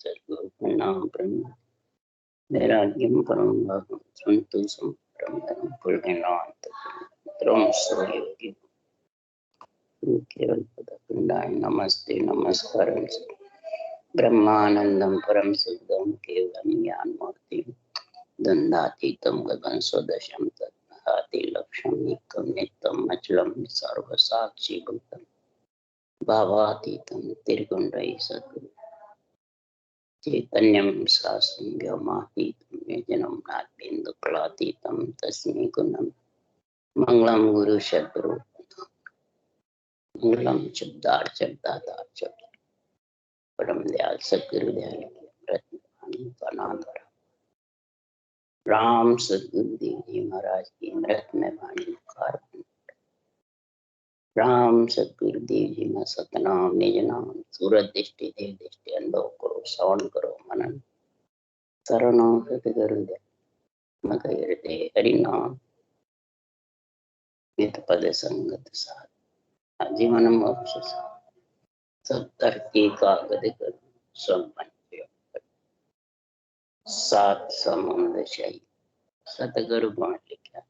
सद्गुरु के नाम ब्रह्म वैराग्यम परम भागम संतोषम परम धर्म पुण्यनाथ ब्रह्म स्वयोगी केवल पदपिंडाय नमस्ते नमस्कार ब्रह्मानंदम परम शुद्धम केवलम ज्ञान मूर्ति द्वंद्वातीतम गगन स्वदशम तत्हाति लक्ष्यम एकम नित्यम अचलम सर्व साक्षी भूतम भावातीतम त्रिगुणरहित सद्गुरु चैतन्यम शास्त्रम व्योमातीतम निर्जनम नाद्बिंदुकलातीतम तस्मै गुणम मंगलम गुरु सद्गुरु मंगलम शब्दार्थ परम दयाल सद्गुरु दयाल का नाम राम सद्गुरु देव जी महाराज की अमृत में वाणी कार राम सद्गुरु देव जी में सतनाम निज नाम सूरत दृष्टि देव दृष्टि अनुभव करो श्रवण करो मनन शरणो सतगुरु मग हृदय हरिनाम नित पद संगत साथ जीवन मोक्ष सब धरती कागद कर सब सात समुद्र शाही सतगुरु गुण लिखा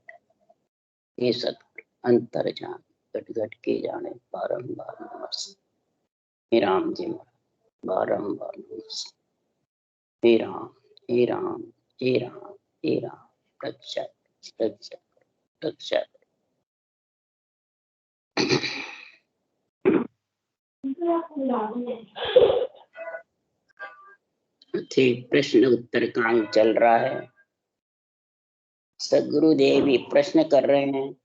ये सतगुरु अंतर जान घट घट के जाने बारंबार नमस्ते राम जी बारंबार नमस्ते हे राम हे राम हे राम हे राम रक्षा रक्षा रक्षा प्रश्न उत्तर का अंक चल रहा है। सदगुरु देवी प्रश्न कर रहे हैं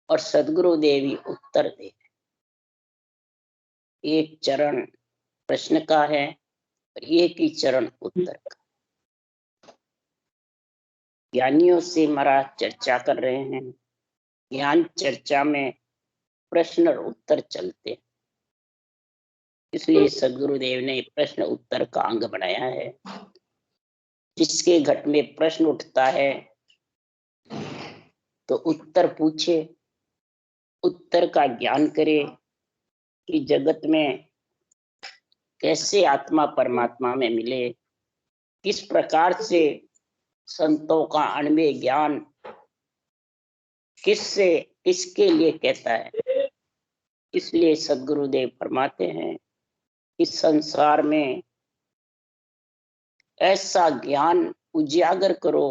और सदगुरु देवी उत्तर दे रहे हैं। एक चरण प्रश्न का है और एक ही चरण उत्तर का। ज्ञानियों से महाराज चर्चा कर रहे हैं। ज्ञान चर्चा में प्रश्न और उत्तर चलते हैं, इसलिए सदगुरुदेव ने प्रश्न उत्तर का अंग बनाया है। जिसके घट में प्रश्न उठता है तो उत्तर पूछे, उत्तर का ज्ञान करे कि जगत में कैसे आत्मा परमात्मा में मिले, किस प्रकार से संतों का अणुमेय ज्ञान किससे किसके लिए कहता है। इसलिए सदगुरुदेव फरमाते हैं इस संसार में ऐसा ज्ञान उजागर करो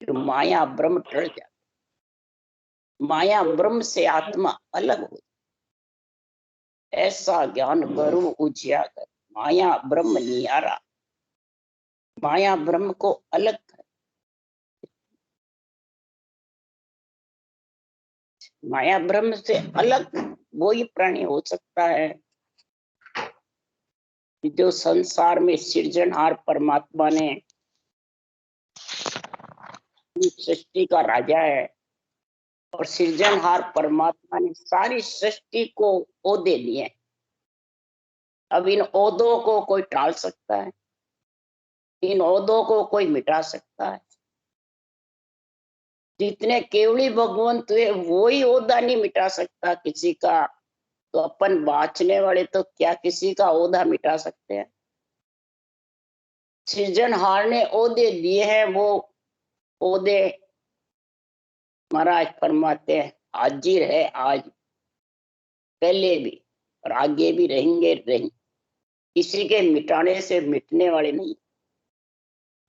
कि माया ब्रह्म टल जाए, माया ब्रह्म से आत्मा अलग हो। ऐसा ज्ञान करो उजागर, माया ब्रह्म नियारा, माया ब्रह्म को अलग कर। माया ब्रह्म से अलग वो ही प्राणी हो सकता है जो संसार में सृजनहार परमात्मा ने सृष्टि का राजा है और सृजनहार परमात्मा ने सारी सृष्टि को ओहदे लिए। अब इन ओहदों को कोई टाल सकता है, इन ओहदों को कोई मिटा सकता है। जितने केवली भगवंत हुए वो ही ओहदा नहीं मिटा सकता किसी का, तो अपन बाँचने वाले तो क्या किसी का ओहदा मिटा सकते हैं। सृजनहार ने ओहदे दिए हैं, वो ओहदे महाराज फरमाते हैं हाजिर है आज, पहले भी और आगे भी रहेंगे। किसी के मिटाने से मिटने वाले नहीं।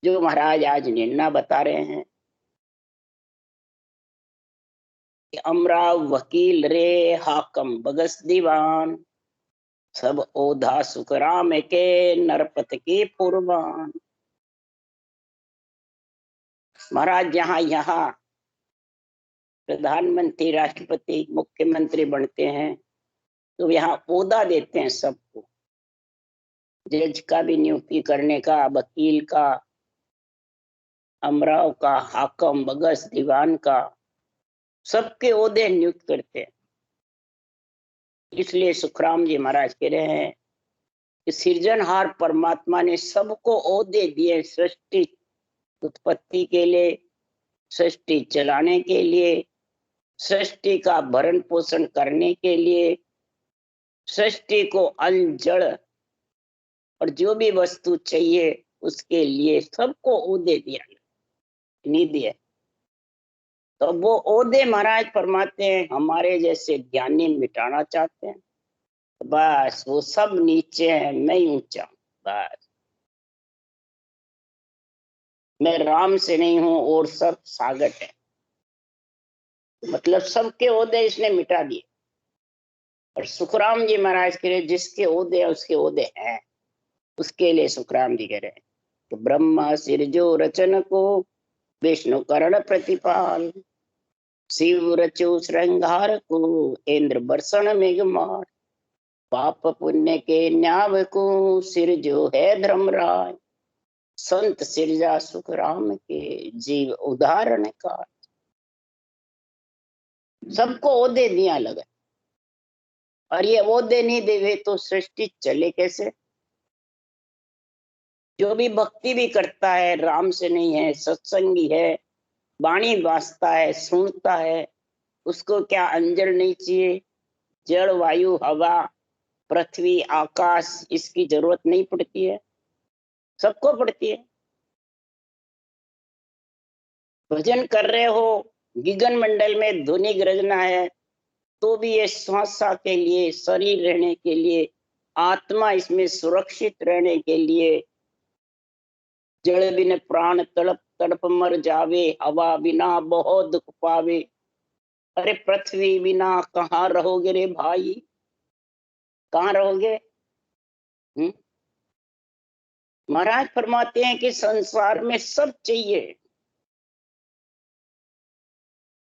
जो महाराज आज निर्णय बता रहे हैं कि अमरा वकील रे हाकम बगस दीवान, सब ओधा सुखराम के नरपत के पुरबान। महाराज यहाँ प्रधानमंत्री राष्ट्रपति मुख्यमंत्री बनते हैं तो यहाँ ओहदा देते हैं सबको, जज का भी नियुक्ति करने का, वकील का, अमराव का, हाकम बगस दीवान का, सबके ओहदे नियुक्त करते हैं। इसलिए सुखराम जी महाराज कह रहे हैं कि सृजनहार परमात्मा ने सबको ओहदे दिए, सृष्टि उत्पत्ति के लिए, सृष्टि चलाने के लिए, सृष्टि का भरण पोषण करने के लिए, सृष्टि को अन्न जड़ और जो भी वस्तु चाहिए उसके लिए सबको ओहदे दिया, नहीं दिए। तो वो ओहदे महाराज फरमाते हैं हमारे जैसे ज्ञानी मिटाना चाहते हैं, बस वो सब नीचे है, मैं ही ऊंचा हूं। बस मैं राम से नहीं हूं और सब सागट है, मतलब सबके ओहदे इसने मिटा दिए। और सुखराम जी महाराज कह रहे जिसके ओहदे उसके ओहदे हैं, उसके लिए सुखराम जी कह रहे हैं तो ब्रह्मा सिरजो रचन को, विष्णु करण प्रतिपाल, शिव रचो श्रृंगार को, इंद्र बरसण मेघमार, पाप पुण्य के न्याव को, सिर जो है धर्मराय, संत सिरजा सुख राम के, जीव उदाहरण का। सबको ओहदे दिया लगा, और ये ओहदे नहीं देवे तो सृष्टि चले कैसे। जो भी भक्ति भी करता है राम से नहीं है, सत्संगी है, वाणी वास्ता है, सुनता है, उसको क्या अंजल नहीं चाहिए? जल वायु हवा पृथ्वी आकाश इसकी जरूरत नहीं पड़ती है? सबको पड़ती है। भजन कर रहे हो, गगन मंडल में ध्वनि गरजना है, तो भी ये श्वास के लिए, शरीर रहने के लिए, आत्मा इसमें सुरक्षित रहने के लिए, जल बिन प्राण तड़प तड़प मर जावे, हवा बिना बहुत दुख पावे, अरे पृथ्वी बिना कहाँ रहोगे रे भाई, कहाँ रहोगे? महाराज फरमाते हैं कि संसार में सब चाहिए,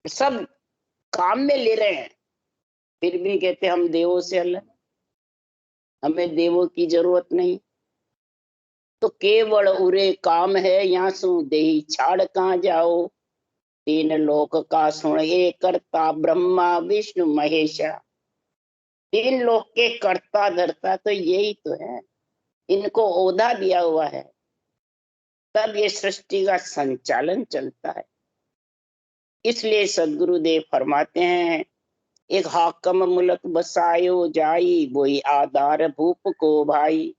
सब काम में ले रहे हैं, फिर भी कहते हम देवों से अलग, हमें देवों की जरूरत नहीं। तो केवल उरे काम है यहाँ सु देही छाड़ कहाँ जाओ, तीन लोक का सुन ये करता ब्रह्मा विष्णु महेशा, तीन लोक के कर्ता धरता तो यही तो है, इनको ओहदा दिया हुआ है, तब ये सृष्टि का संचालन चलता है। इसलिए सदगुरुदेव फरमाते हैं एक हाकम मुलक बसायो जाई, वही आधार भूप को भाई,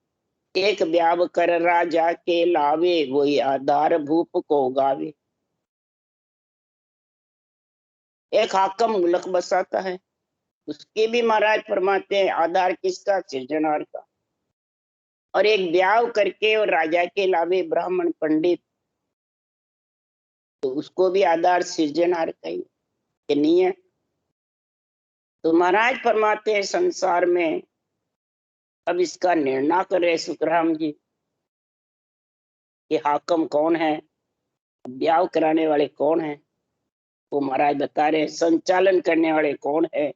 एक ब्याव कर राजा के लावे, वही आधार भूप को गावे। एक हाकम मुलक बसाता है, उसके भी महाराज फरमाते हैं आधार किसका? सृजनहार का। और एक ब्याव करके और राजा के लावे ब्राह्मण पंडित, तो उसको भी आधार सृजनहार का ही, कि नहीं है? तो महाराज फरमाते हैं संसार में अब इसका निर्णय कर रहे सुखराम जी कि हाकम कौन है, ब्याह कराने वाले कौन है, वो महाराज बता रहे संचालन करने वाले कौन है।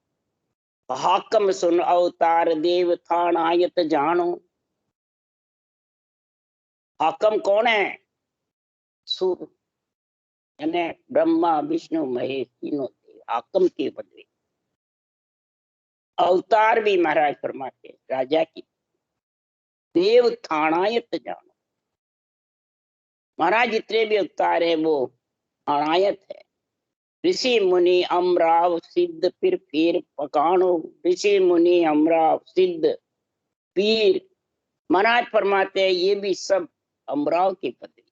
हाकम सुन अवतार देव थान आयत जानो, हाकम कौन है? सूर, यानी ब्रह्मा विष्णु महेश तीनों हाकम की पदवी। अवतार भी महाराज फरमाते राजा की, देव थानायत जानो, महाराज जितने भी अवतार है वो अनायत है। ऋषि मुनि अमराव सिद्ध फिर पकानो, ऋषि मुनि अमराव सिद्ध पीर, महाराज फरमाते हैं ये भी सब अमराव की पदवी।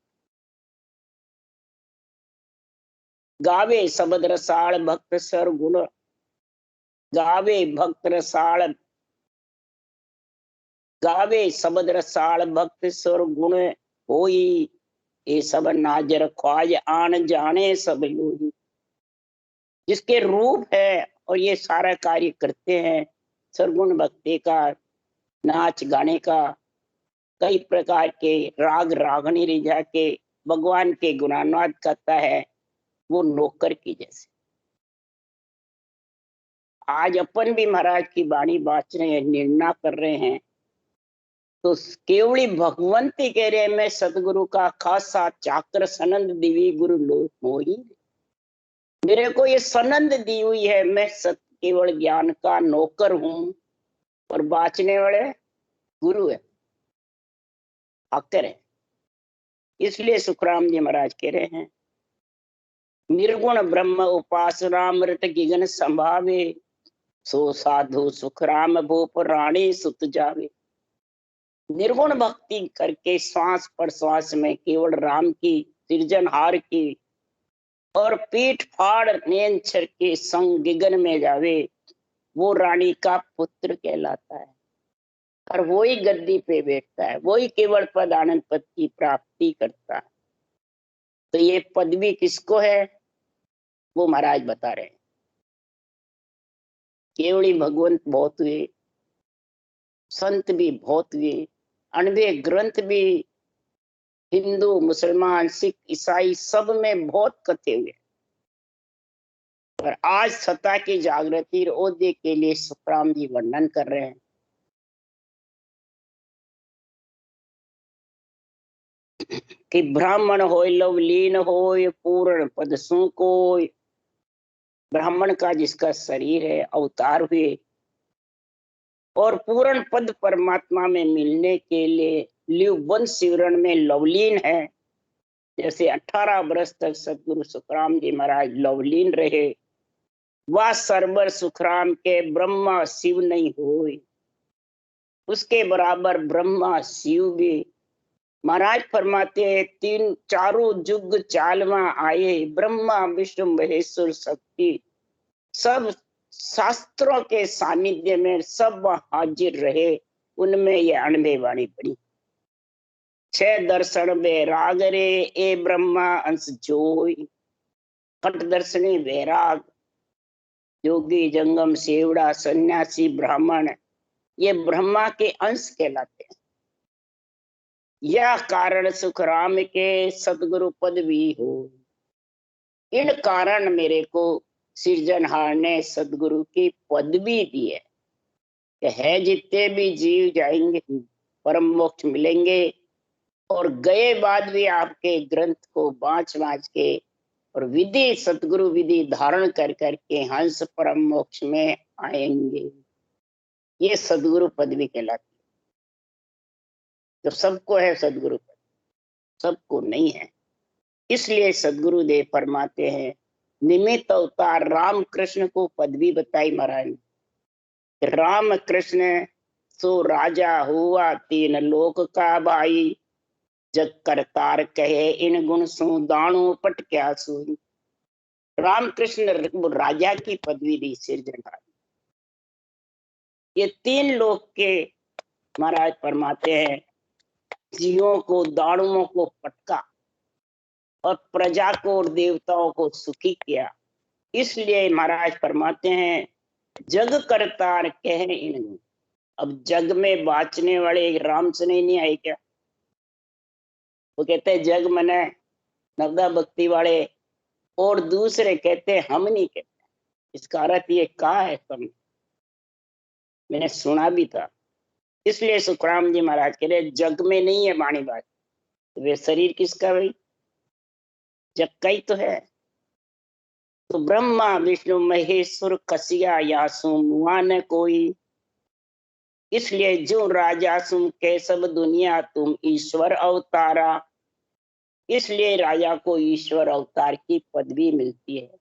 गावे शब्द रसाल भक्त सर गुण, गावे भक्त रसाल, गावे शब्द रसाल भक्त सर गुण होई, ये सब नाजर ख्वाज आन जाने सब लोही। जिसके रूप है और ये सारा कार्य करते हैं, सरगुण भक्ति का, नाच गाने का, कई प्रकार के राग रागनी रिझा के भगवान के गुणानुवाद करता है, वो नौकर की जैसे। आज अपन भी महाराज की वाणी बाच रहे हैं, निर्णय कर रहे हैं, तो केवली भगवंती कह रहे हैं मैं सतगुरु का खासा चाकर सनंद दिवी गुरु लो मोही, मेरे को ये सनंद दी हुई है, मैं सत केवल ज्ञान का नौकर हूं, और बाचने वाले गुरु है, आकर है। इसलिए सुखराम जी महाराज कह रहे हैं निर्गुण ब्रह्म उपासना मृत गिगन संभावे, सो साधु सुखराम भूप रानी सुत जावे। निर्गुण भक्ति करके श्वास पर श्वास में केवल राम की, सृजनहार की और पीठ फाड़ नेंछर के संग गिगन में जावे, वो रानी का पुत्र कहलाता है। और वही गद्दी पे बैठता है, वही केवल पद आनंद पद की प्राप्ति करता है। तो ये पदवी किसको है, वो महाराज बता रहे हैं। केवली भगवंत बहुत हुए, संत भी बहुत हुए, अनबे ग्रंथ भी हिंदू मुसलमान सिख ईसाई सब में बहुत कथे हुए। पर आज सत्ता की जागृति और ओहदे के लिए सुखराम जी वर्णन कर रहे हैं कि ब्राह्मण होय लवलीन होय पूर्ण पद सु कोय। ब्राह्मण का जिसका शरीर है अवतार हुए और पूर्ण पद परमात्मा में मिलने के लिए लिवबंध शिवरण में लवलीन है। जैसे 18 वर्ष तक सतगुरु सुखराम जी महाराज लवलीन रहे, वह सरबर सुखराम के ब्रह्मा शिव नहीं होए। उसके बराबर ब्रह्मा शिव भी महाराज फरमाते हैं, तीन चारों जुग चालवा आए, ब्रह्मा विष्णु महेश्वर शक्ति सब शास्त्रों के सानिध्य में सब हाजिर रहे। उनमें ये अणबे वाणी पड़ी, 6 दर्शन में राग रे ए ब्रह्मा अंश जोई। कट दर्शनी वैराग, योगी जंगम सेवड़ा सन्यासी ब्राह्मण, ये ब्रह्मा के अंश कहलाते हैं। यह कारण सुखराम के सतगुरु पद भी हो। इन कारण मेरे को सृजनहार ने सतगुरु की पदवी दी है जितने भी जीव जाएंगे परम मोक्ष मिलेंगे। और गए बाद भी आपके ग्रंथ को बाँच बाँच के और विधि सतगुरु विधि धारण कर करके हंस परम मोक्ष में आएंगे। ये सदगुरु पदवी कहलाती है। तो सबको है सदगुरु पद, सबको नहीं है। इसलिए सदगुरु देव फरमाते हैं, निमित्त अवतार राम कृष्ण को पदवी बताई महाराज। राम कृष्ण सो राजा हुआ 3 लोक का भाई, जग करतार कहे इन गुण सो दाणो पट क्या सोई। राम कृष्ण राजा की पदवी दी सृजनहार। ये 3 लोक के महाराज फरमाते हैं, जीवों को दाणुओं को पटका और प्रजा को और देवताओं को सुखी किया। इसलिए महाराज फरमाते हैं, जग करतार कहे इन। अब जग में बाँचने वाले राम से नहीं आए क्या? वो कहते हैं जग मने नवदा भक्ति वाले, और दूसरे कहते हैं हम नहीं कहते। इसका अर्थ ये कहा है तुम, मैंने सुना भी था। इसलिए सुखराम जी महाराज कह रहे जग में नहीं है वाणी बात, वे शरीर किसका भाई? जग का ही तो है। तो ब्रह्मा विष्णु महेश्वर कसिया यासु मुआ न कोई। इसलिए जो राजा सुम के सब दुनिया तुम ईश्वर अवतारा। इसलिए राजा को ईश्वर अवतार की पदवी मिलती है।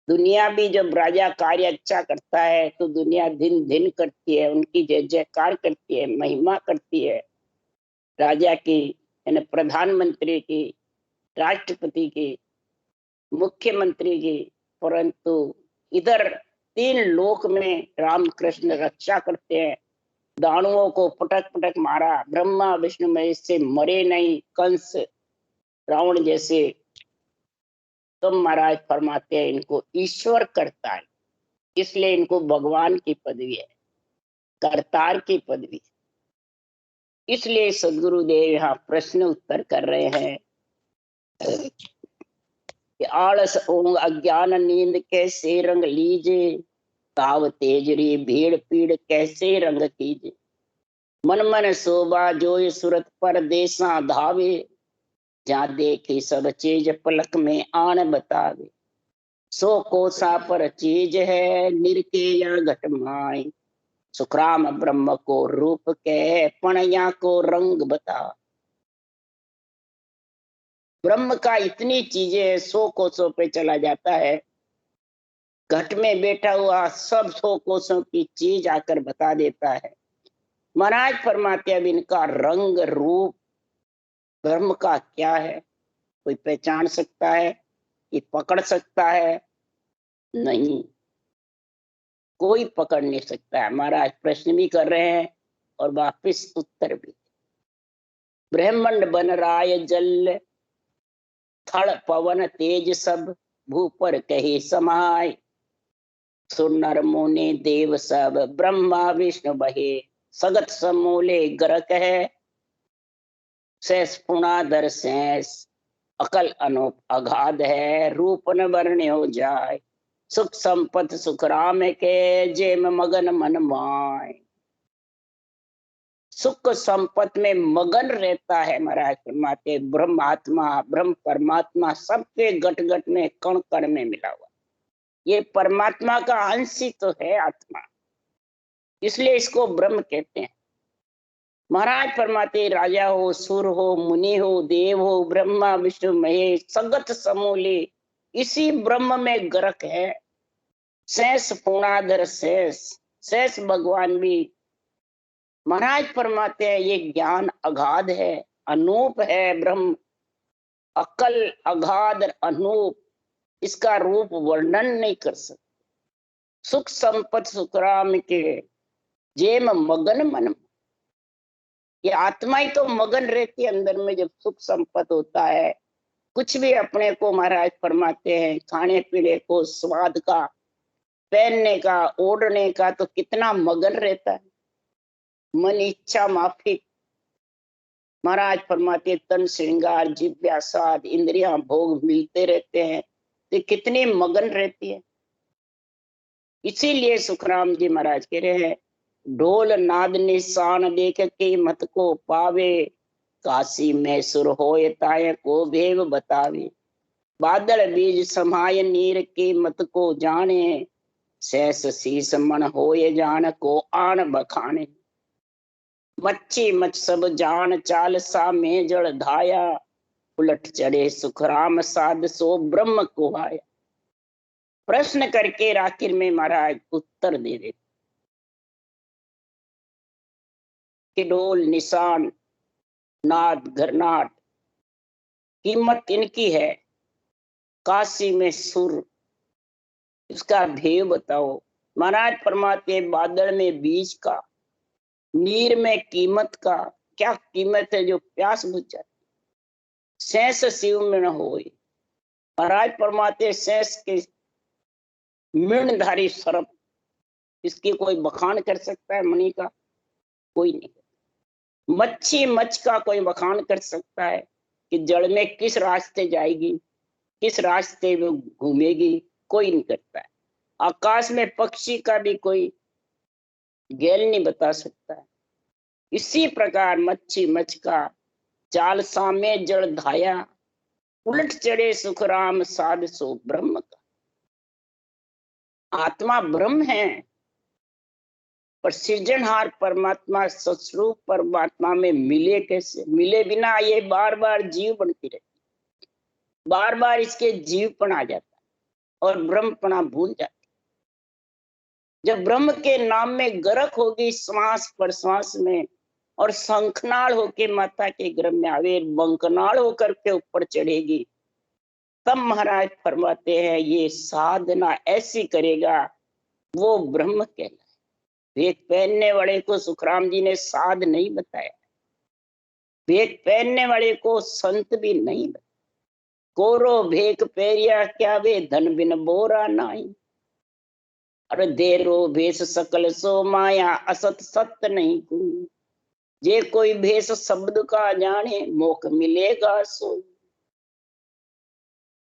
दुनिया भी जब राजा कार्य अच्छा करता है तो दुनिया दिन दिन करती है, उनकी जय जयकार करती है, महिमा करती है राजा की, यानी प्रधानमंत्री की, राष्ट्रपति की, मुख्यमंत्री की। परंतु इधर 3 लोक में रामकृष्ण रक्षा करते हैं। दानवों को पटक पटक मारा, ब्रह्मा विष्णु महेश से मरे नहीं, कंस रावण जैसे। तो महाराज फरमाते हैं इनको ईश्वर करता है, इसलिए इनको भगवान की पदवी है, करतार की पदवी। इसलिए सदगुरुदेव यहाँ प्रश्न उत्तर कर रहे हैं कि आलस ओंग अज्ञान नींद कैसे रंग लीजे, ताव तेजरी भीड़ पीड़ कैसे रंग कीजे। मन मन शोभा जोय सूरत पर देसा धावे, जहाँ देखी सब चीज पलक में आन बतावे। सो कोसा पर चीज है निरके या घट माय, सुखराम ब्रह्म को रूप के पणया को रंग बता। ब्रह्म का इतनी चीजें 100 कोसों पे चला जाता है, घट में बैठा हुआ सब 100 कोसों की चीज आकर बता देता है। महाराज फरमाते अब इनका रंग रूप ब्रह्म का क्या है, कोई पहचान सकता है, ये पकड़ सकता है? नहीं, कोई पकड़ नहीं सकता है। महाराज प्रश्न भी कर रहे हैं और वापिस उत्तर भी। ब्रह्मांड बन राय जल, थल पवन तेज सब, भू पर कहे समाय, सुनर मुनि देव सब, ब्रह्मा विष्णु बहे, सगत समूले गरक है, शेष पुणाधर शेष, अकल अनूप अगाध है, रूप न वर्ण्यो जाय, सुख संपत सुख राम के, जेम मगन मन माय। सुख संपत में मगन रहता है। महाराज फरमाते ब्रह्म आत्मा ब्रह्म परमात्मा सबके घट घट में कण कण में मिला हुआ, ये परमात्मा का अंश ही तो है आत्मा, इसलिए इसको ब्रह्म कहते हैं। महाराज फरमाते राजा हो, सुर हो, मुनि हो, देव हो, ब्रह्मा विष्णु महेश सगत समूले इसी ब्रह्म में गरक है। शेष पूर्णाधर शेष, शेष भगवान भी महाराज फरमाते हैं ये ज्ञान अगाध है, अनूप है ब्रह्म, अकल अगाध अनूप, इसका रूप वर्णन नहीं कर सकते। सुख संपत सुखराम के, जेम मगन मन, ये आत्मा ही तो मगन रहती है अंदर में जब सुख संपत होता है। कुछ भी अपने को महाराज फरमाते हैं, खाने पीने को, स्वाद का, पहनने का, ओढ़ने का, तो कितना मगन रहता है। मन इच्छा माफिक, महाराज फरमाते तन श्रृंगार जिव्या स्वाद इंद्रियां भोग मिलते रहते हैं, तो कितनी मगन रहती है। इसीलिए सुखराम जी महाराज कह रहे हैं, ढोल नाद निशान देख के मत को पावे, काशी में सुर होए ताय को भेव बतावे, बादल बीज समाय नीर के मत को जाने, शेष शीस मन होए जान को आन बखाने, मच्छी मच सब जान चाल सा में जड़ धाया, उलट चढ़े सुखराम साध सो ब्रह्म को आया। प्रश्न करके आखिर में महाराज उत्तर दे देते कि ढोल निशान नाद घरनाट कीमत इनकी है, काशी में सुर इसका भेद बताओ। महाराज फरमाते बादल में बीज का, नीर में कीमत का, क्या कीमत है जो प्यास बुझ जाती, शेष शिव में न होए। महाराज फरमाते शेष के मृणधारी सर्प, इसकी कोई बखान कर सकता है मणि का? कोई नहीं। मच्छी मच का कोई बखान कर सकता है कि जड़ में किस रास्ते जाएगी, किस रास्ते में घूमेगी? कोई नहीं करता है। आकाश में पक्षी का भी कोई गैल नहीं बता सकता है। इसी प्रकार मच्छी मच का, चाल सामे जड़ धाया, उलट चढ़े सुखराम साध सो ब्रह्म का। आत्मा ब्रह्म है, पर सृजनहार परमात्मा सस्वरूप परमात्मा में मिले कैसे? मिले बिना ये बार बार जीव बनती रहती, बार बार इसके जीवपन आ जाता और ब्रह्मपना भूल जाती। जब ब्रह्म के नाम में गरक होगी श्वास प्रश्वास में, और शंखनाल होके माता के गर्भ में आवे, बंकनाल होकर के ऊपर चढ़ेगी, तब महाराज फरमाते हैं ये साधना ऐसी करेगा वो ब्रह्म कहलाए। भेद पहनने वाले को सुखराम जी ने साध नहीं बताया, भेद पहनने वाले को संत भी नहीं बताया। कोरो भेक पेरिया क्या वे धन बिन बोरा नाई, अरे देरो भेष सकल सो माया, असत सत्य नहीं कोई, जे कोई भेष शब्द का जाने, मोख मिलेगा सो।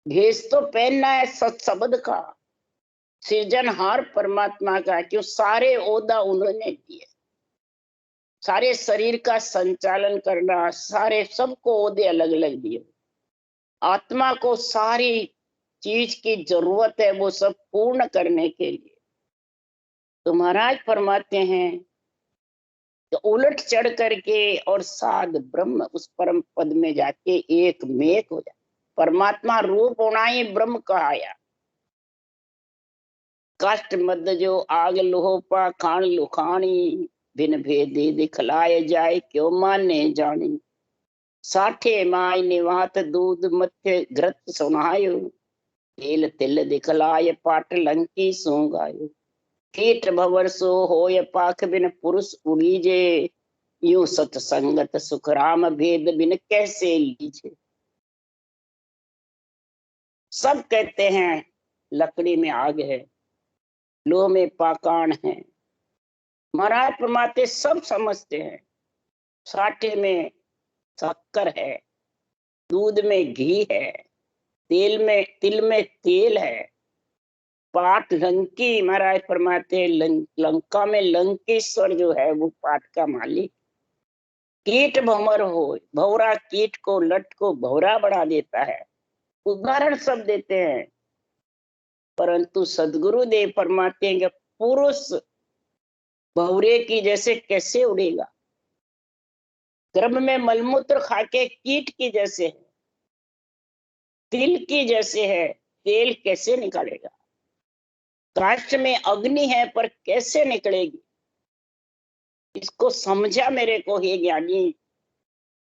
भेष तो पहनना है सत शब्द का, सृजनहार परमात्मा का, क्यों सारे ओदा उन्होंने दिए, सारे शरीर का संचालन करना, सारे सबको ओदे अलग अलग दिए। आत्मा को सारी चीज की जरूरत है वो सब पूर्ण करने के लिए। तो महाराज फरमाते हैं तो उलट चढ़ करके और साध ब्रह्म उस परम पद में जाके एक मेक हो जाए। परमात्मा रूप होना ही ब्रह्म कहाया। काष्ट मद जो आग लोह पा खान लुखानी, बिन भेदे दिखलाए जाए क्यों माने जानी। साठे माय निवात दूध मथे घृत सुनायो, तेल तिल दिखलाय पाट लंकी सूंगायो। कीट भवर सो होय पाख बिन पुरुष उड़ीजे, यूं सतसंगत सुख राम भेद बिन कैसे लीजे। सब कहते हैं लकड़ी में आग है, लोह में पाकान है। महाराज परमात्मा सब समझते हैं। साठे में शक्कर है, दूध में घी है, तिल में तेल है। पाठ लंकी, महाराज फरमाते लंका में लंकेश्वर जो है वो पाठ का मालिक। कीट भंवर हो, भौरा कीट को लट को भौरा बढ़ा देता है। उदाहरण सब देते हैं, परंतु सदगुरु देव फरमाते हैं कि पुरुष भौरे की जैसे कैसे उड़ेगा। गर्भ में मलमूत्र खाके कीट की जैसे है, तिल की जैसे है, तेल कैसे निकालेगा। काष्ठ में अग्नि है पर कैसे निकलेगी। इसको समझा मेरे को हे ज्ञानी।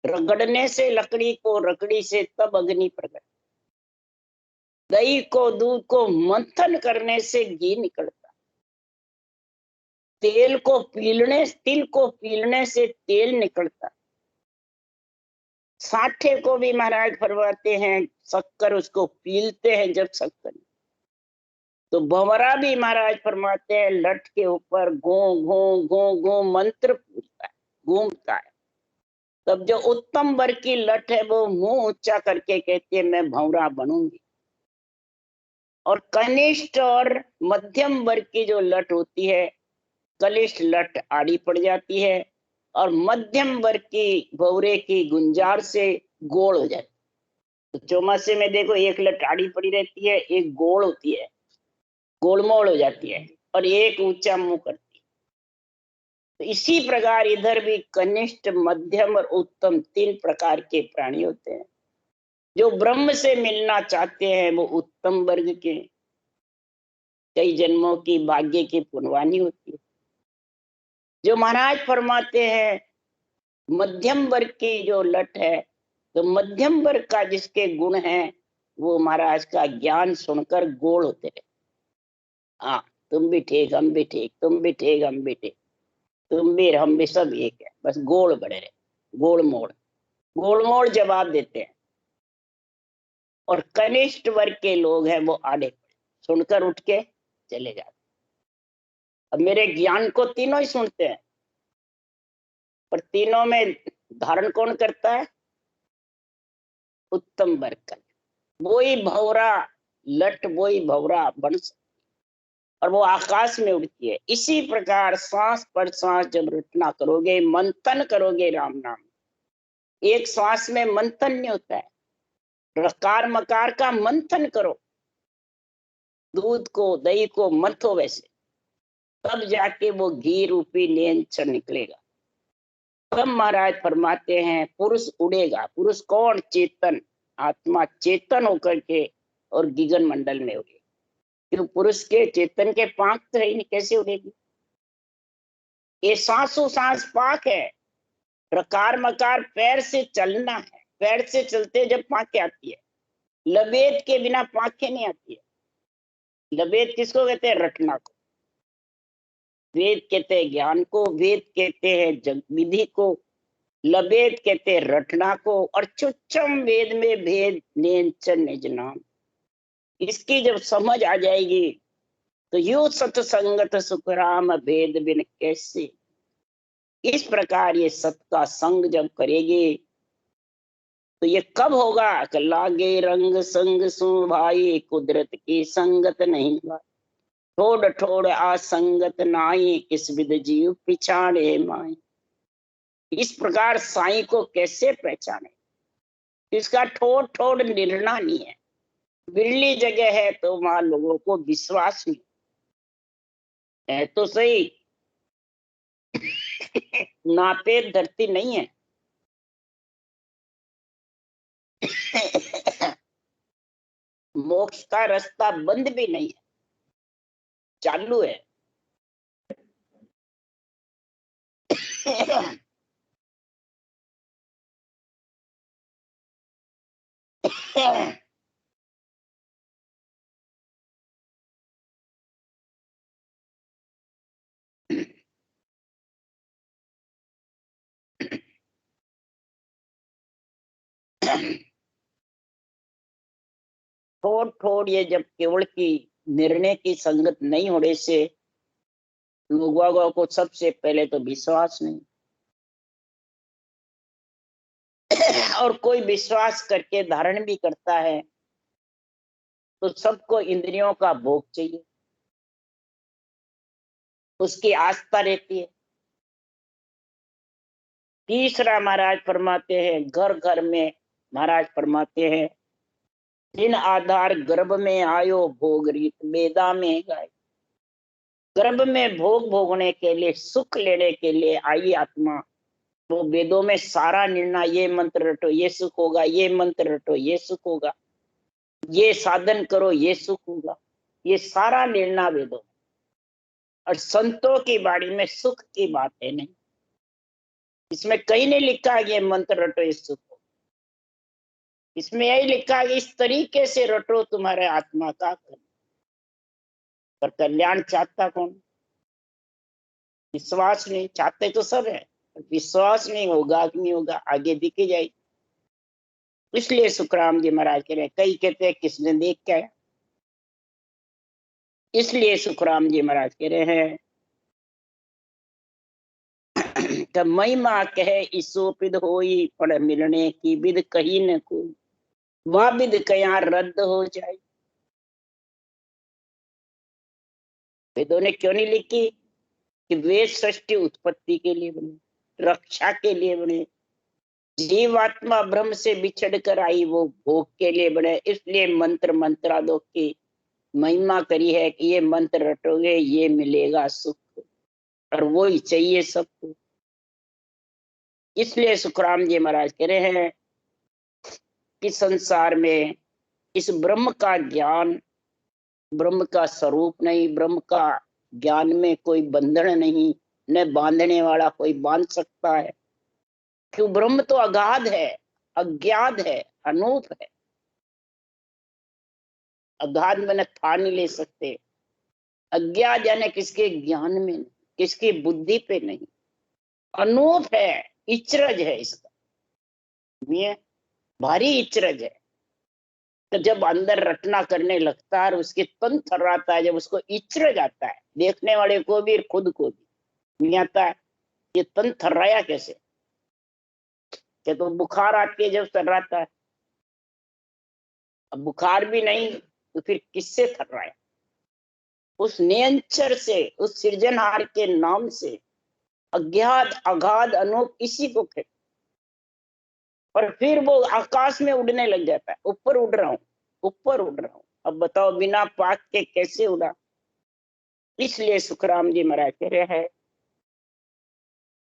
रगड़ने से लकड़ी को, रगड़ी से तब अग्नि प्रकट। दही को दूध को मंथन करने से घी निकलता। तिल को पीलने से तेल निकलता। साठे को भी महाराज फरमाते हैं शक्कर उसको पीलते हैं जब शक्कर। तो भंवरा भी महाराज फरमाते हैं लठ के ऊपर गो गो गो गो मंत्र पूछता है, घूमता है। तब जो उत्तम वर्ग की लठ है वो मुंह ऊंचा करके कहती है मैं भंवरा बनूंगी। और कनिष्ठ और मध्यम वर्ग की जो लठ होती है, कनिष्ठ लठ आड़ी पड़ जाती है और मध्यम वर्ग की भौरे की गुंजार से गोल हो जाती है। तो चौमासे में देखो एक लठ आड़ी पड़ी रहती है, एक गोल होती है, गोलमोल हो जाती है और एक ऊंचा मुंह करती है। तो इसी प्रकार इधर भी कनिष्ठ मध्यम और उत्तम तीन प्रकार के प्राणी होते हैं। जो ब्रह्म से मिलना चाहते हैं वो उत्तम वर्ग के, कई जन्मों की भाग्य की पुनवानी होती है। जो महाराज फरमाते हैं मध्यम वर्ग की जो लट है, तो मध्यम वर्ग का जिसके गुण है वो महाराज का ज्ञान सुनकर गोल होते रहे। हाँ, तुम भी ठीक हम भी ठीक, तुम भी ठीक हम भी ठीक, तुम भी हम भी सब एक है, बस गोल बड़े रहे। गोल मोड़ जवाब देते हैं। और कनिष्ठ वर्ग के लोग हैं वो आड़े सुनकर उठ के चले जाते। अब मेरे ज्ञान को तीनों ही सुनते हैं, पर तीनों में धारण कौन करता है? उत्तम वर्ग का। वही भौरा लट, वही भौरा बन और वो आकाश में उड़ती है। इसी प्रकार सांस पर सांस जब रटना करोगे, मंथन करोगे राम नाम, एक सांस में मंथन नहीं होता है, रकार मकार का मंथन करो, दूध को दही को मथो वैसे, तब जाके वो घी रूपी नियंत्रण निकलेगा। तब महाराज फरमाते हैं पुरुष उड़ेगा। पुरुष कौन? चेतन आत्मा, चेतन होकर के और गगन मंडल में उड़ेगी। क्यों? पुरुष के चेतन के पांख तो है ही नहीं, कैसे उड़ेगी? ये सांसों सांस पाक है। रकार मकार पैर से चलना है, पैर से चलते जब पांखें आती है। लबेद के बिना पांखें नहीं आती है। लबेद किसको कहते हैं? रटना को। वेद कहते हैं ज्ञान को, वेद कहते हैं जग विधि को, लबेद कहते हैं रटना को। और चुच्चम वेद में भेद नियंचन निज नाम। इसकी जब समझ आ जाएगी तो यू सतसंगत सुख राम भेद बिन कैसे। इस प्रकार ये सत का संग जब करेगी तो ये कब होगा? लागे रंग संग सु भाई, कुदरत की संगत नहीं भाई। ठोड़ ठोड़ आसंगत नाई, किस विद जीव पिछाड़े माई। इस प्रकार साईं को कैसे पहचाने? इसका ठोड़ ठोड़ निर्णा नहीं है। बिरली जगह है तो वहां लोगों को विश्वास नहीं है। तो सही नापे धरती नहीं है। मोक्ष का रास्ता बंद भी नहीं है। चालू है। थोड़ थोड़ ये जब केवल की निर्णय की संगत नहीं होने से लोगों को सबसे पहले तो विश्वास नहीं, और कोई विश्वास करके धारण भी करता है तो सबको इंद्रियों का भोग चाहिए, उसकी आस्था रहती है। तीसरा महाराज फरमाते हैं, घर घर में महाराज फरमाते हैं, जिन आधार गर्भ में आयो भोग रीत वेदा में गाय। गर्भ में भोग भोगने के लिए, सुख लेने के लिए आई आत्मा, वो वेदों में सारा निर्णय, ये मंत्र रटो ये सुख होगा, ये मंत्र रटो ये सुख होगा, ये साधन करो ये सुख होगा, ये सारा निर्णय वेदों में। और संतों की बाणी में सुख की बात है नहीं, इसमें कहीं नहीं लिखा है ये मंत्र रटो ये सुख हो। इसमें यही लिखा है इस तरीके से रटो तुम्हारे आत्मा का कल्याण। पर कल्याण चाहता कौन? विश्वास नहीं, चाहते तो सब है, विश्वास नहीं होगा कि नहीं होगा आगे दिखी जाएगी। इसलिए सुखराम जी महाराज कह रहे हैं, कई कहते हैं किसने देख के आया, इसलिए सुखराम जी महाराज कह रहे हैं कि महिमा कहे ईसोपिद होई, पर मिलने की विद कही न कोई, वह विद कया रद्द हो जाए। वेदों ने क्यों नहीं लिखी कि वे सृष्टि उत्पत्ति के लिए बने, रक्षा के लिए बने। जीवात्मा ब्रह्म से बिछड़ कर आई, वो भोग के लिए बने। इसलिए मंत्र मंत्रादों की महिमा करी है कि ये मंत्र रटोगे ये मिलेगा सुख, और वो ही चाहिए सबको। इसलिए सुखराम जी महाराज कह रहे हैं कि संसार में इस ब्रह्म का ज्ञान, ब्रह्म का स्वरूप नहीं, ब्रह्म का ज्ञान में कोई बंधन नहीं, न बांधने वाला कोई बांध सकता है। क्यों? ब्रह्म तो अगाध है, अज्ञात है, अनूप है। अगाध मैंने था नहीं ले सकते, अज्ञात यानी किसके ज्ञान में नहीं, किसकी बुद्धि पे नहीं, अनूप है, इचरज है इसका, ये भारी इचरज है। तो जब अंदर रटना करने लगता है और उसके तन थर्राता है, जब उसको इचरज आता है, देखने वाले को भी खुद को भी नहीं आता है ये तन थर्राया कैसे। क्या तो बुखार आती है जब थर्राता है, अब बुखार भी नहीं तो फिर किससे थर्राया? उस नियंचर से, उस सृजनहार के नाम से। अज्ञात अगाध अनूप इसी को कहते। और फिर वो आकाश में उड़ने लग जाता है, ऊपर उड़ रहा हूं, ऊपर उड़ रहा हूं। अब बताओ बिना पाक के कैसे उड़ा? इसलिए सुखराम जी महाराज कह रहे हैं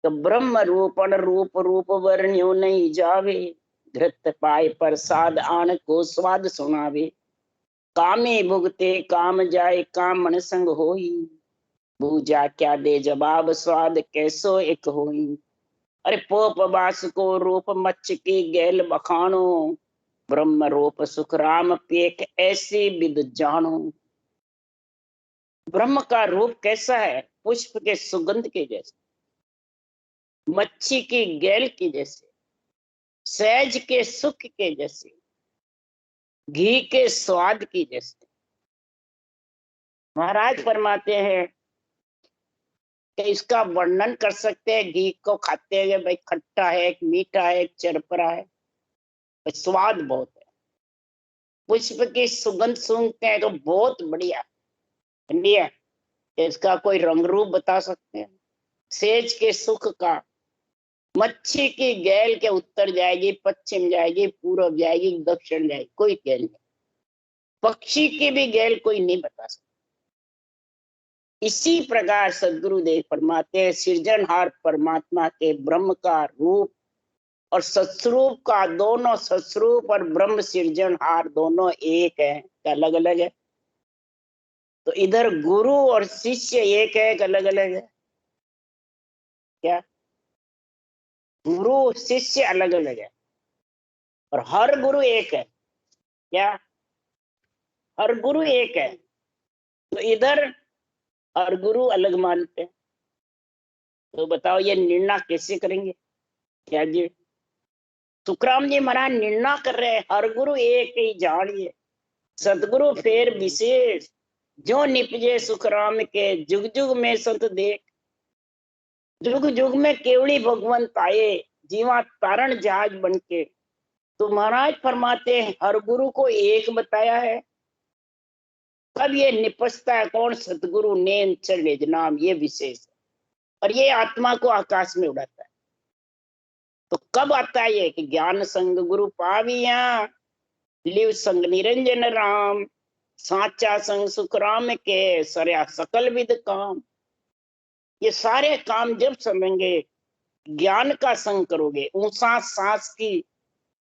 तो ब्रह्म रूपण रूप रूप वर्ण्यो नहीं जावे, धृत पाए प्रसाद आन को स्वाद सुनावे। कामे भुगते काम जाए, काम मन संग होई, बूझा क्या दे जवाब स्वाद कैसो एक होई। अरे पोप बास को रूप मच्छ की गैल बखानो, ब्रह्म रूप सुख राम पेख ऐसी विद जानो। ब्रह्म का रूप कैसा है? पुष्प के सुगंध के जैसे, मच्छी की गैल की जैसे, सहज के सुख के जैसे, घी के स्वाद की जैसे। महाराज फरमाते हैं कि इसका वर्णन कर सकते हैं, घी को खाते हैं भाई खट्टा है, एक मीठा है, एक चरपरा है, स्वाद बहुत है। पुष्प की सुगंध सूंघते हैं तो बहुत बढ़िया है। इसका कोई रंग रूप बता सकते हैं? सेज के सुख का, मच्छी की गैल के उत्तर जाएगी, पश्चिम जाएगी, पूर्व जाएगी, दक्षिण जाएगी, कोई गैल नहीं। पक्षी की भी गैल कोई नहीं बता सकता। इसी प्रकार सदगुरुदेव फरमाते हैं सृजनहार परमात्मा के ब्रह्म का रूप और सत्स्वरूप का, दोनों सत्स्वरूप और ब्रह्म सृजनहार दोनों एक है, अलग अलग है। तो इधर गुरु और शिष्य एक है कि अलग अलग है? क्या गुरु शिष्य अलग अलग है और हर गुरु एक है? क्या हर गुरु एक है? तो इधर हर गुरु अलग मानते हैं। तो बताओ ये निर्णय कैसे करेंगे? क्या जी सुखराम जी महाराज निर्णय कर रहे हैं हर गुरु एक ही जानिए, सतगुरु फेर विशेष, जो निपजे सुखराम के जुग जुग में संत देख। जुग जुग में केवड़ी भगवंत आए, जीवा तारण जहाज बनके। तो महाराज फरमाते हैं हर गुरु को एक बताया है। कब ये निपजता है? कौन? सतगुरु नेम चल निज नाम, ये विशेष है। और ये आत्मा को आकाश में उड़ाता है। तो कब आता है ये? कि ज्ञान संग गुरु पाविया, लिव संग निरंजन राम, साचा संग सुख राम के, सरया सकल विद काम। ये सारे काम जब समझेंगे, ज्ञान का संग करोगे, ऊंचा सांस की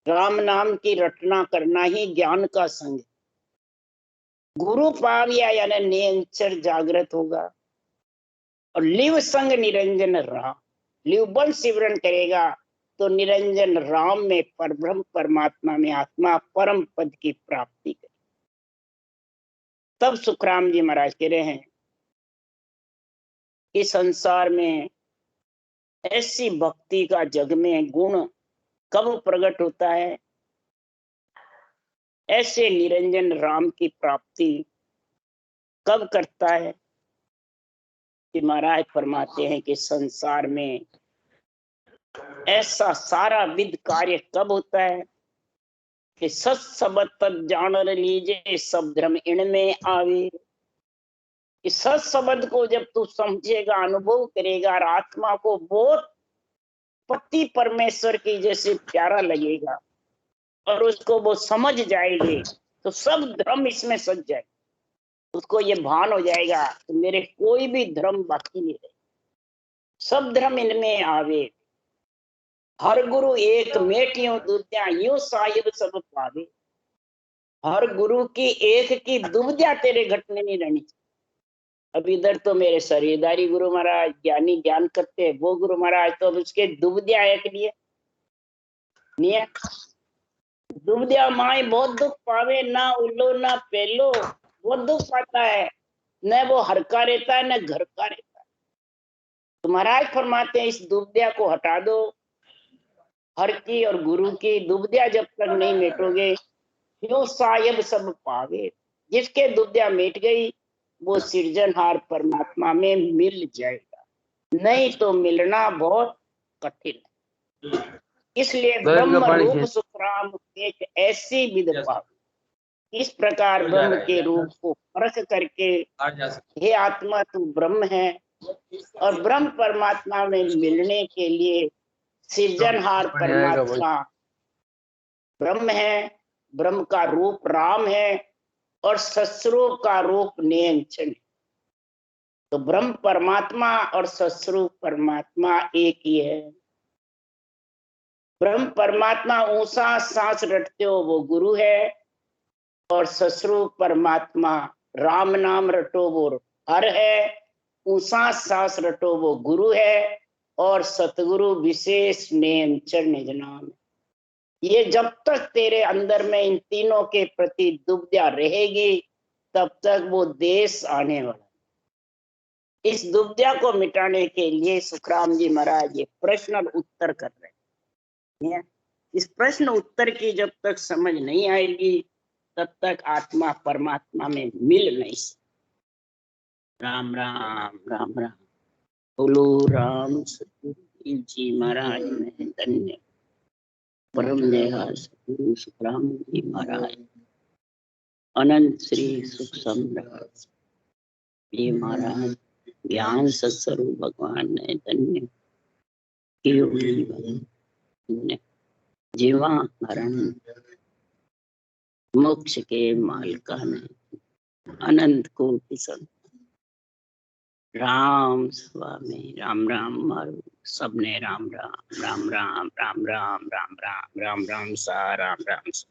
राम नाम की रटना करना ही ज्ञान का संग। गुरु पाविया यानी निरंतर जागृत होगा। और लिव संग निरंजन राम, लिव बल सिमरन करेगा तो निरंजन राम में परब्रह्म परमात्मा में आत्मा परम पद की प्राप्ति करे। तब सुखराम जी महाराज कह रहे हैं इस संसार में ऐसी भक्ति का जग में गुण कब प्रकट होता है? ऐसे निरंजन राम की प्राप्ति कब करता है? कि महाराज फरमाते हैं कि संसार में ऐसा सारा विद कार्य कब होता है? कि सत सबद तब जान लीजिए, सब धर्म इनमें आवे। इस सत शब्द को जब तू समझेगा, अनुभव करेगा और आत्मा को बहुत पति परमेश्वर की जैसे प्यारा लगेगा और उसको वो समझ जाएगी, तो सब धर्म इसमें सज जाए। उसको ये भान हो जाएगा कि मेरे कोई भी धर्म बाकी नहीं रहे, सब धर्म इनमें आवे। हर गुरु एक मेटियों दुर्द्या, यूं साहिब सब पावे। हर गुरु की एक की दुविधा तेरे घट में नहीं रहनी चाहिए। अब इधर तो मेरे शरीरदारी गुरु महाराज ज्ञानी ज्ञान करते हैं, वो गुरु महाराज तो अब उसके दुविधा है के लिए नहीं है। दुविधा माई बहुत दुख पावे, ना उल्लो ना पेलो, बहुत दुख पाता है। न वो हर का रहता है न घर का रहता है। तो महाराज फरमाते हैं इस दुविधा को हटा दो। हर की और गुरु की दुविधा जब तक नहीं मिटोगे, क्यों साहिब सब पावे। जिसके दुविधा मिट गई वो सृजनहार परमात्मा में मिल जाएगा, नहीं तो मिलना बहुत कठिन है। इसलिए ब्रह्म रूप सुखराम एक ऐसी विधवा, इस प्रकार ब्रह्म के रूप को परख करके हे आत्मा तू ब्रह्म है, और ब्रह्म परमात्मा में मिलने के लिए सृजनहार परमात्मा ब्रह्म है, ब्रह्म का रूप राम है और सस्वरूप का रूप नियंत्रण। तो ब्रह्म परमात्मा और सस्वरूप परमात्मा एक ही है। ब्रह्म परमात्मा ऊंचा सांस रटते हो वो गुरु है, और सस्वरूप परमात्मा राम नाम रटो वो हर है, ऊंचा सांस रटो वो गुरु है, और सतगुरु विशेष नेम चरण निज नाम। ये जब तक तेरे अंदर में इन तीनों के प्रति दुविधा रहेगी तब तक वो देश आने वाला। इस दुविधा को मिटाने के लिए सुखराम जी महाराज ये प्रश्न और उत्तर कर रहे हैं। इस प्रश्न उत्तर की जब तक समझ नहीं आएगी तब तक आत्मा परमात्मा में मिल नहीं सकती। राम राम राम राम। बोलो राम सतगुरु जी महाराज में धन्य। परम दया सतगुरु सुखराम जी महाराज, अनंत श्री सुख सम्राट जी महाराज, ज्ञान सत्स्वरूप भगवान ने धन्य जीवा मरण मोक्ष के मालिका ने अनंत कोटि संत राम स्वामी राम राम मारो सबने राम राम राम राम राम राम राम राम राम राम सा राम राम सा।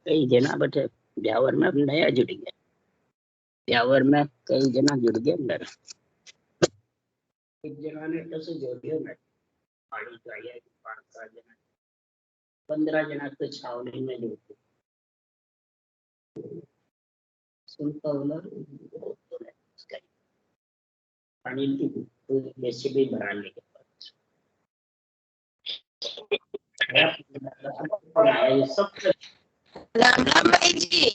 कई जना बैठे ब्यावर में नया जुड़ गया, ब्यावर में कई जना जुड़ गए मेरा। एक जना ने तो जोड़ियो मैं पानी का या 5-7 जना 15 जना तो छावनी में जुड़ गए। सुनता वाला पानी की जैसे भी भरा लेके सब राम राम भाई जी।